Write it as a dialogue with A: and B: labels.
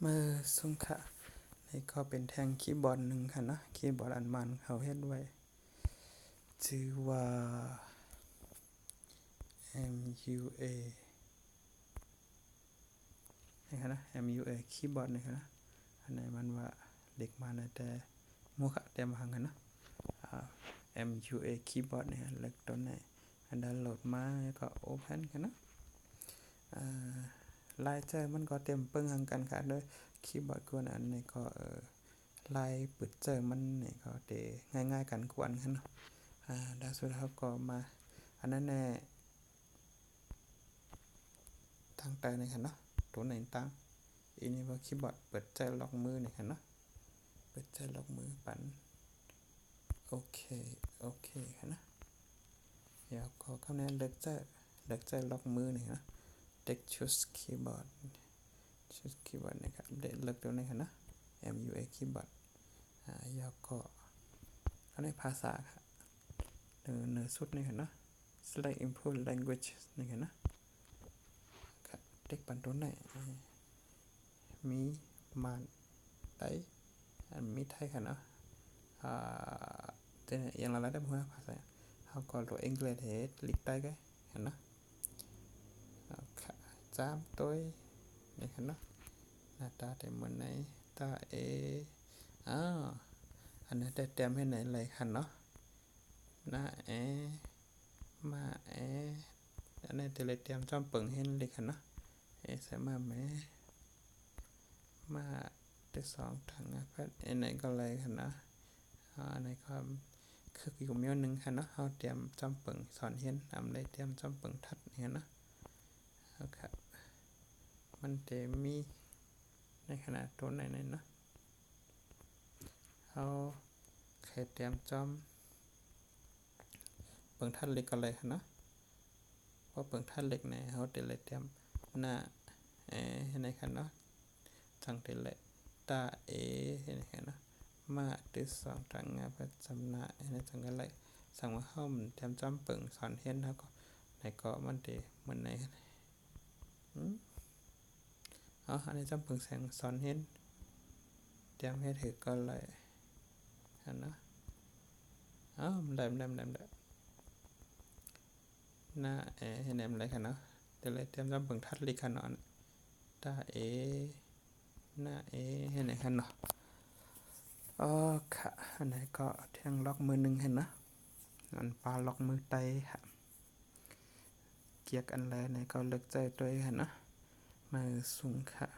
A: เมื่อสุงค่ะนี่ก็เป็นแท่งคีย์บอร์ดหนึ่งค่ะนะคีย์บอร์ดอันมันเขาเฮ็ดไว้ชื่อว่า MUA นี่ค่ะนะ MUA คีย์บอร์ดนี่ค่ะนะอันไหนมันว่าเด็กมาแต่มัวค่ะแต่มาหังกันนะMUA คีย์บอร์ดนี่เล็กตัวไหนอันดาวน์โหลดมาแล้วก็โอเพนกันนะลายเจอมันก็เต็มเปิ้งหังกันค่ะด้วยคีย์บอร์ดกวนอันนี้ก็ลายเปิดเจอมันนี่ก็เดง่ายๆกันกวนกันเนาะดาวสุดเขาก็มาอันนั้นแน่ตั้งแต่นี่ค่ะเนาะตัวไหนตั้งอันนี้ว่าคีย์บอร์ดเปิดใจล็อกมือนี่ค่ะเนาะเปิดใจล็อกมือปันโอเคค่ะนะเดี๋ยวก็คำนี้เลิกใจล็อกมือนี่นะเด็กชุดคีย์บอร์ดนี่ครับเด็กเลิกตัวนี้ค่ะนะ MUA คีย์บอร์ดยาวก็เขาในภาษาค่ะเนื้อสุดนี่ค่ะนะ select import language นี่ค่ะนะครับเด็กปันตัวไหนมีมันได้มีไทยค่ะนะแต่เนี่ยยังละได้บ่ภาษาเขาก็ตัวอังกฤษเฮ็ดลิกได้ก็เห็นนะจามตัวนี่ค่ะนะหน้าตาแต่เหมือนไหนตาอันนี้ได้เต็มให้ไหนเลยค่ะเนาะหน้ามาอันนี้จะเลยเตรียมจอมเปิงเห็นเลยค่ะเนาะใส่มาแม่มาได้2ถังเพิ่นอันไหนก็เลยค่ะนะอันนี้ก็คืออยู่เมียวนึงค่ะเนาะเฮาเตรียมจอมเปิงสอนเห็นนำได้เตรียมจอมเปิงทัดนี่นะครับมันจะมีในขนาดตัวไหนๆเนาะเฮาใครเตรียมจอมเปิงทัดเล็กก็เลยค่ะเนาะเพราะเปิงทัดเล็กเนี่ยเฮาได้เลยเตรียมหน้าในค่ะเนาะจังได้เลยตานี่ค่ะเนาะมาที่2ถังประจำหน้าในจังก็เลยสั่งว่าเฮาเตรียมจอมเปิงสอนเห็นแล้วก็ในก็มันได้เหมือนในอันนี้จำเปิงแสงสอนเห็นเตรียมให้ถือก็เลยนะได้หน้าให้แนมเลยค่ะเนาะเดี๋ยวเลยเตรียมจำเปิงทัดลิค่ะเนาะตาหน้าให้ไหนค่ะเนาะค่ะอันไหนก็เที่ยงล็อกมือนึงเห็นนะอันปลาล็อกมือไตค่ะเกียกอันเลยไหนก็เลิกใจตัวค่ะนะมาสูงค่ะ